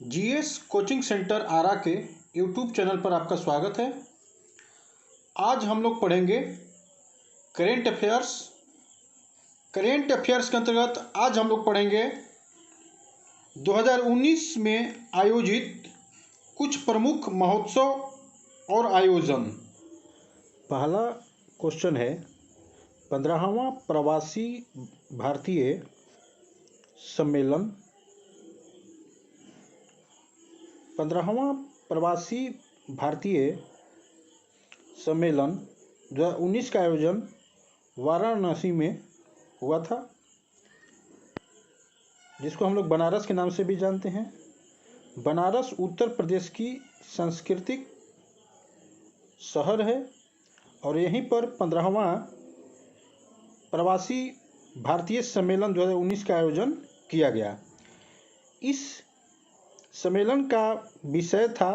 GS coaching centre आरा के YouTube channel पर आपका स्वागत है। आज हम लोग पढ़ेंगे करेंट अफेयर्स। करेंट अफेयर्स के अंतर्गत आज हम लोग पढ़ेंगे 2019 में आयोजित कुछ प्रमुख महोत्सव और आयोजन। पहला क्वेश्चन है 15वां प्रवासी भारतीय सम्मेलन। 15वां प्रवासी भारतीय सम्मेलन 2019 का आयोजन वाराणसी में हुआ था, जिसको हम लोग बनारस के नाम से भी जानते हैं। बनारस उत्तर प्रदेश की सांस्कृतिक शहर है और यहीं पर 15वां प्रवासी भारतीय सम्मेलन 2019 का आयोजन किया गया। इस सम्मेलन का विषय था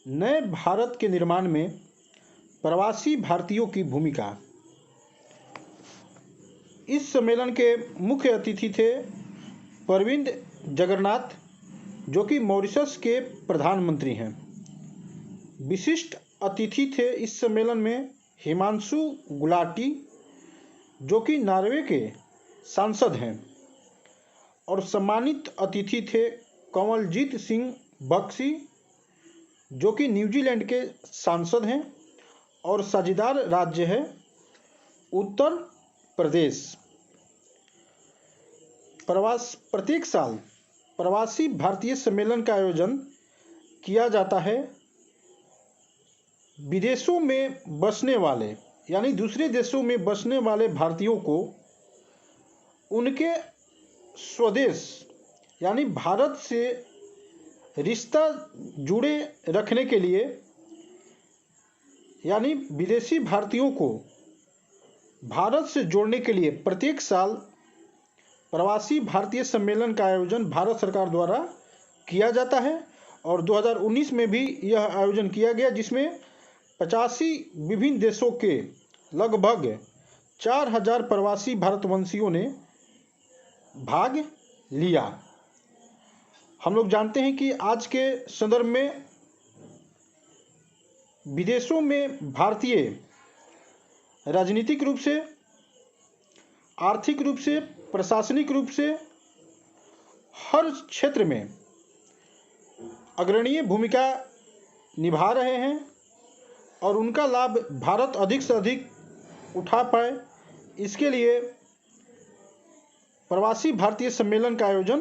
नए भारत के निर्माण में प्रवासी भारतीयों की भूमिका। इस सम्मेलन के मुख्य अतिथि थे प्रविंद जगन्नाथ, जो कि मॉरिशस के प्रधानमंत्री हैं। विशिष्ट अतिथि थे इस सम्मेलन में हिमांशु गुलाटी, जो कि नॉर्वे के सांसद हैं, और सम्मानित अतिथि थे कंवलजीत सिंह बख्शी, जो कि न्यूजीलैंड के सांसद हैं, और साझेदार राज्य है उत्तर प्रदेश। प्रत्येक साल प्रवासी भारतीय सम्मेलन का आयोजन किया जाता है। विदेशों में बसने वाले यानी दूसरे देशों में बसने वाले भारतीयों को उनके स्वदेश यानी भारत से रिश्ता जुड़े रखने के लिए, यानी विदेशी भारतीयों को भारत से जोड़ने के लिए प्रत्येक साल प्रवासी भारतीय सम्मेलन का आयोजन भारत सरकार द्वारा किया जाता है। और 2019 में भी यह आयोजन किया गया, जिसमें 85 विभिन्न देशों के लगभग 4000 प्रवासी भारतवंशियों ने भाग लिया। हम लोग जानते हैं कि आज के संदर्भ में विदेशों में भारतीय राजनीतिक रूप से, आर्थिक रूप से, प्रशासनिक रूप से हर क्षेत्र में अग्रणीय भूमिका निभा रहे हैं और उनका लाभ भारत अधिक से अधिक उठा पाए, इसके लिए प्रवासी भारतीय सम्मेलन का आयोजन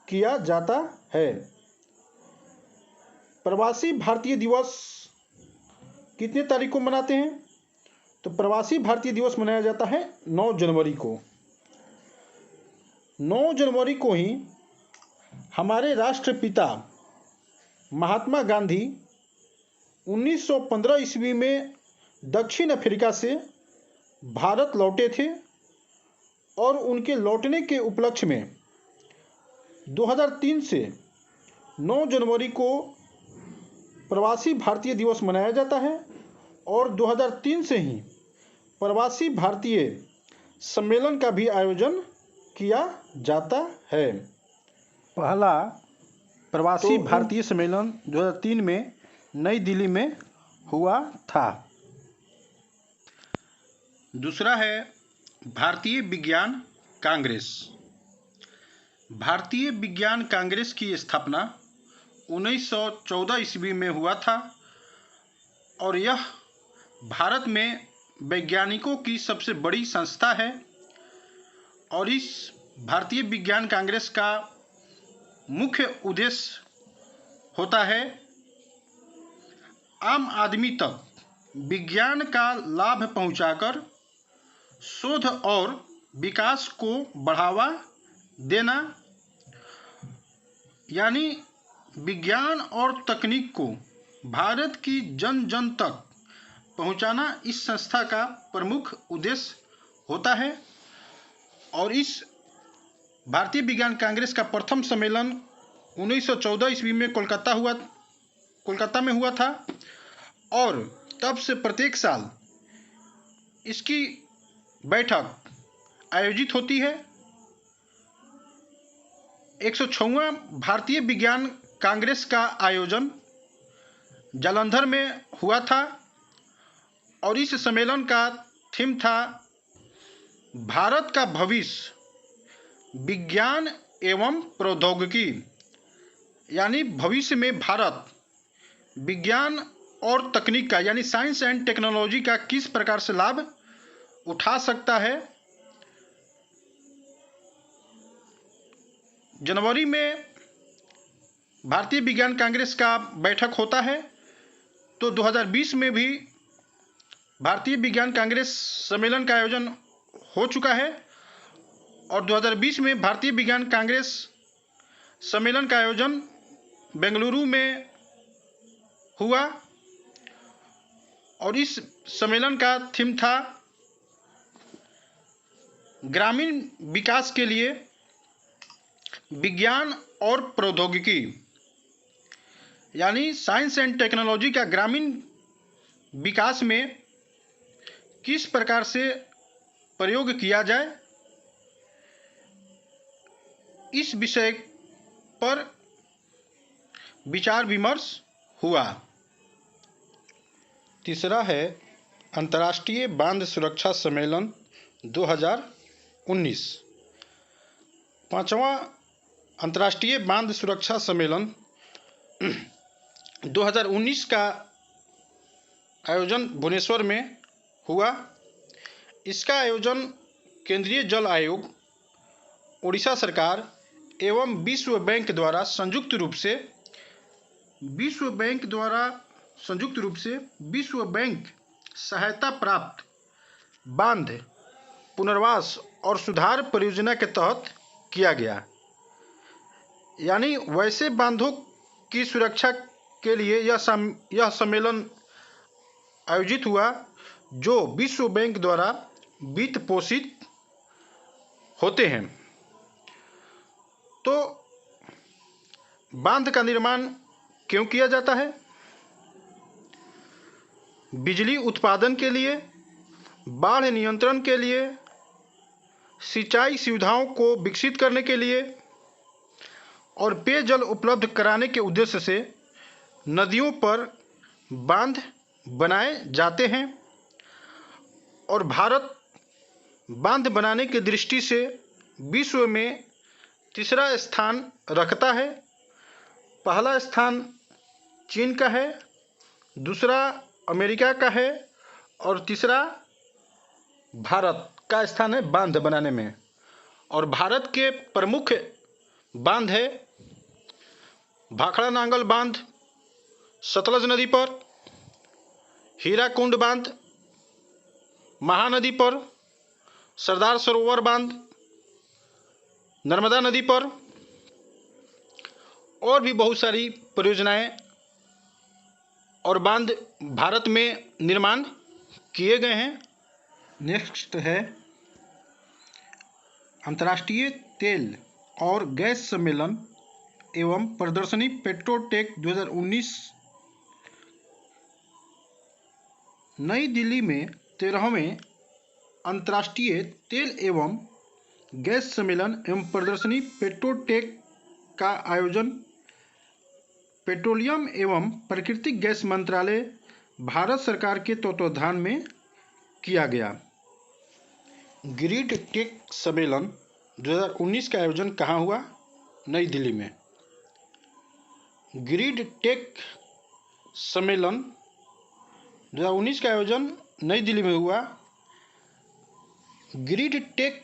किया जाता है। प्रवासी भारतीय दिवस कितने तारीख को मनाते हैं? तो प्रवासी भारतीय दिवस मनाया जाता है 9 जनवरी को। 9 जनवरी को ही हमारे राष्ट्रपिता महात्मा गांधी 1915 ईस्वी में दक्षिण अफ्रीका से भारत लौटे थे और उनके लौटने के उपलक्ष्य में 2003 से 9 जनवरी को प्रवासी भारतीय दिवस मनाया जाता है और 2003 से ही प्रवासी भारतीय सम्मेलन का भी आयोजन किया जाता है। पहला प्रवासी भारतीय सम्मेलन 2003 में नई दिल्ली में हुआ था। दूसरा है भारतीय विज्ञान कांग्रेस। भारतीय विज्ञान कांग्रेस की स्थापना 1914 ईस्वी में हुआ था और यह भारत में वैज्ञानिकों की सबसे बड़ी संस्था है। और इस भारतीय विज्ञान कांग्रेस का मुख्य उद्देश्य होता है आम आदमी तक विज्ञान का लाभ पहुंचाकर शोध और विकास को बढ़ावा देना, यानी विज्ञान और तकनीक को भारत की जन जन तक पहुंचाना इस संस्था का प्रमुख उद्देश्य होता है। और इस भारतीय विज्ञान कांग्रेस का प्रथम सम्मेलन 1914 ईस्वी में कोलकाता में हुआ था और तब से प्रत्येक साल इसकी बैठक आयोजित होती है। 106वां भारतीय विज्ञान कांग्रेस का आयोजन जालंधर में हुआ था और इस सम्मेलन का थीम था भारत का भविष्य विज्ञान एवं प्रौद्योगिकी, यानी भविष्य में भारत विज्ञान और तकनीक का यानी साइंस एंड टेक्नोलॉजी का किस प्रकार से लाभ उठा सकता है। जनवरी में भारतीय विज्ञान कांग्रेस का बैठक होता है, तो 2020 में भी भारतीय विज्ञान कांग्रेस सम्मेलन का आयोजन हो चुका है और 2020 में भारतीय विज्ञान कांग्रेस सम्मेलन का आयोजन बेंगलुरु में हुआ और इस सम्मेलन का थीम था ग्रामीण विकास के लिए विज्ञान और प्रौद्योगिकी, यानी साइंस एंड टेक्नोलॉजी का ग्रामीण विकास में किस प्रकार से प्रयोग किया जाए, इस विषय पर विचार विमर्श हुआ। तीसरा है अंतर्राष्ट्रीय बांध सुरक्षा सम्मेलन 2019। पांचवा अंतर्राष्ट्रीय बांध सुरक्षा सम्मेलन 2019 का आयोजन भुवनेश्वर में हुआ। इसका आयोजन केंद्रीय जल आयोग, उड़ीसा सरकार एवं विश्व बैंक द्वारा संयुक्त रूप से विश्व बैंक सहायता प्राप्त बांध पुनर्वास और सुधार परियोजना के तहत किया गया। यानी वैसे बांधों की सुरक्षा के लिए यह सम्मेलन आयोजित हुआ जो विश्व बैंक द्वारा वित्त पोषित होते हैं। तो बांध का निर्माण क्यों किया जाता है? बिजली उत्पादन के लिए, बाढ़ नियंत्रण के लिए, सिंचाई सुविधाओं को विकसित करने के लिए और पेयजल उपलब्ध कराने के उद्देश्य से नदियों पर बांध बनाए जाते हैं और भारत बांध बनाने की दृष्टि से विश्व में तीसरा स्थान रखता है। पहला स्थान चीन का है, दूसरा अमेरिका का है और तीसरा भारत का स्थान है बांध बनाने में। और भारत के प्रमुख बांध है भाखड़ा नांगल बांध सतलज नदी पर, हीराकुंड बांध महानदी पर, सरदार सरोवर बांध नर्मदा नदी पर और भी बहुत सारी परियोजनाएं और बांध भारत में निर्माण किए गए हैं। नेक्स्ट है अंतर्राष्ट्रीय तेल और गैस सम्मेलन एवं प्रदर्शनी पेट्रोटेक 2019 नई दिल्ली में 13वें अंतर्राष्ट्रीय तेल एवं गैस सम्मेलन एवं प्रदर्शनी पेट्रोटेक का आयोजन पेट्रोलियम एवं प्राकृतिक गैस मंत्रालय भारत सरकार के तत्वावधान में किया गया। ग्रीड टेक सम्मेलन 2019 का आयोजन कहाँ हुआ? नई दिल्ली में। ग्रीड टेक सम्मेलन 2019 का आयोजन नई दिल्ली में हुआ। ग्रिड टेक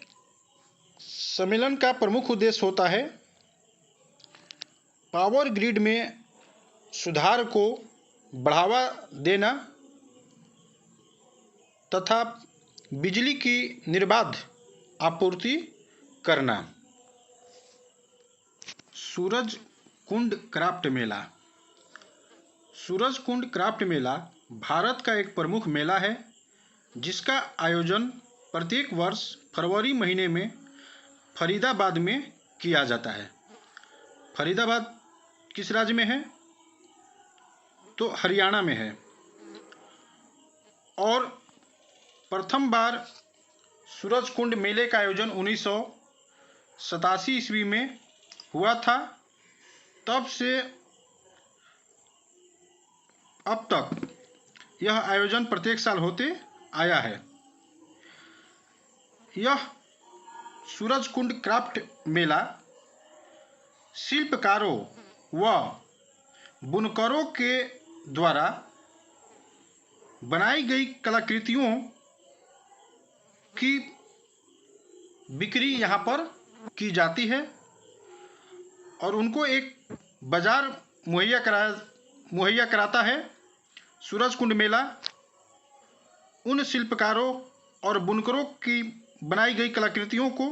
सम्मेलन का प्रमुख उद्देश्य होता है पावर ग्रिड में सुधार को बढ़ावा देना तथा बिजली की निर्बाध आपूर्ति करना। सूरजकुंड क्राफ्ट मेला। सूरजकुंड क्राफ्ट मेला भारत का एक प्रमुख मेला है जिसका आयोजन प्रत्येक वर्ष फरवरी महीने में फरीदाबाद में किया जाता है। फरीदाबाद किस राज्य में है? तो हरियाणा में है। और प्रथम बार सूरजकुंड मेले का आयोजन 1987 ईस्वी में हुआ था, तब से अब तक यह आयोजन प्रत्येक साल होते आया है। यह सूरजकुंड क्राफ्ट मेला शिल्पकारों व बुनकरों के द्वारा बनाई गई कलाकृतियों की बिक्री यहाँ पर की जाती है और उनको एक बाजार मुहैया कराता है। सूरजकुंड मेला उन शिल्पकारों और बुनकरों की बनाई गई कलाकृतियों को,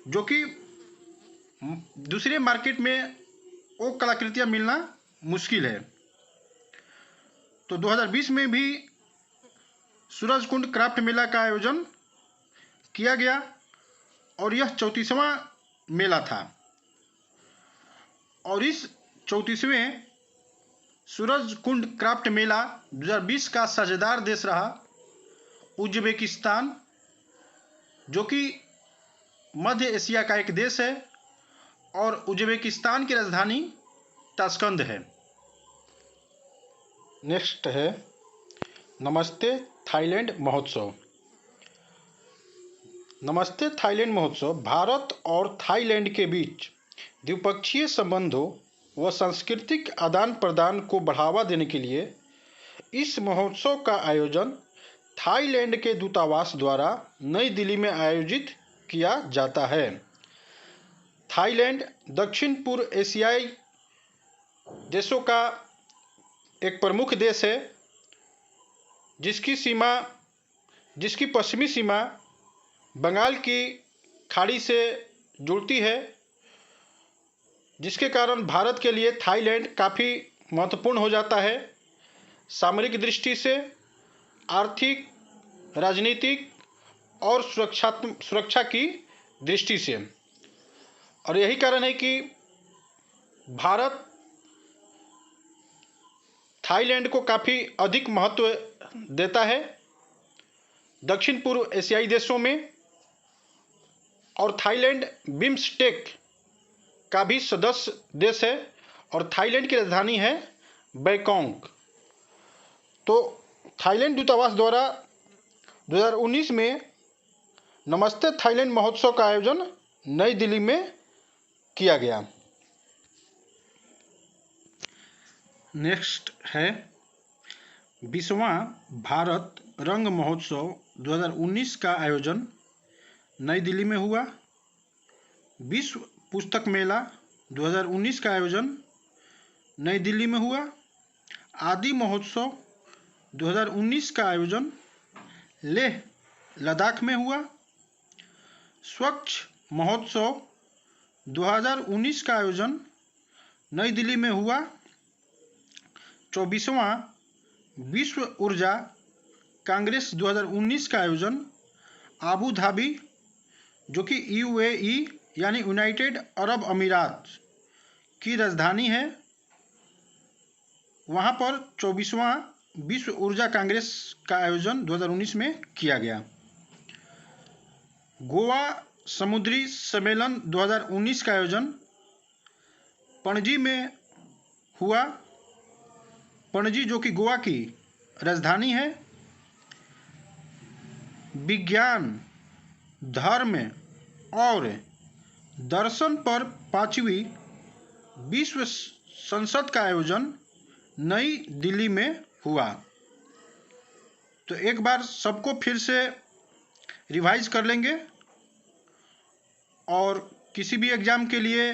जो कि दूसरे मार्केट में वो कलाकृतियाँ मिलना मुश्किल है, तो 2020 में भी सूरजकुंड क्राफ्ट मेला का आयोजन किया गया और यह 34वां मेला था। और इस 34वें सूरजकुंड क्राफ्ट मेला 2020 का साझेदार देश रहा उज्बेकिस्तान, जो कि मध्य एशिया का एक देश है और उज्बेकिस्तान की राजधानी ताशकंद है। नेक्स्ट है नमस्ते थाईलैंड महोत्सव। नमस्ते थाईलैंड महोत्सव भारत और थाईलैंड के बीच द्विपक्षीय संबंधों व सांस्कृतिक आदान प्रदान को बढ़ावा देने के लिए इस महोत्सव का आयोजन थाईलैंड के दूतावास द्वारा नई दिल्ली में आयोजित किया जाता है। थाईलैंड दक्षिण पूर्व एशियाई देशों का एक प्रमुख देश है, जिसकी पश्चिमी सीमा बंगाल की खाड़ी से जुड़ती है, जिसके कारण भारत के लिए थाईलैंड काफ़ी महत्वपूर्ण हो जाता है, सामरिक दृष्टि से, आर्थिक, राजनीतिक और सुरक्षा की दृष्टि से। और यही कारण है कि भारत थाईलैंड को काफ़ी अधिक महत्व देता है दक्षिण पूर्व एशियाई देशों में। और थाईलैंड बिम्स्टेक का भी सदस्य देश है और थाईलैंड की राजधानी है बैंकॉक। तो थाईलैंड दूतावास द्वारा 2019 में नमस्ते थाईलैंड महोत्सव का आयोजन नई दिल्ली में किया गया। नेक्स्ट है 20वां भारत रंग महोत्सव 2019 का आयोजन नई दिल्ली में हुआ। विश्व पुस्तक मेला 2019 का आयोजन नई दिल्ली में हुआ। आदि महोत्सव 2019 का आयोजन लेह लद्दाख में हुआ। स्वच्छ महोत्सव 2019 का आयोजन नई दिल्ली में हुआ। 24वां विश्व ऊर्जा कांग्रेस 2019 का आयोजन आबू धाबी, जो कि यूएई यानी यूनाइटेड अरब अमीरात की राजधानी है, वहाँ पर 24वां विश्व ऊर्जा कांग्रेस का आयोजन 2019 में किया गया। गोवा समुद्री सम्मेलन 2019 का आयोजन पणजी में हुआ। पणजी, जो कि गोवा की राजधानी है, विज्ञान, धर्म और दर्शन पर 5वीं विश्व संसद का आयोजन नई दिल्ली में हुआ। तो एक बार सबको फिर से रिवाइज कर लेंगे और किसी भी एग्ज़ाम के लिए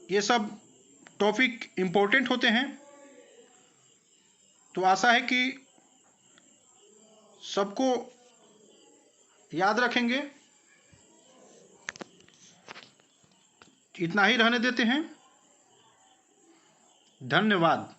ये सब टॉपिक इम्पोर्टेंट होते हैं, तो आशा है कि सबको याद रखेंगे। इतना ही रहने देते हैं। धन्यवाद।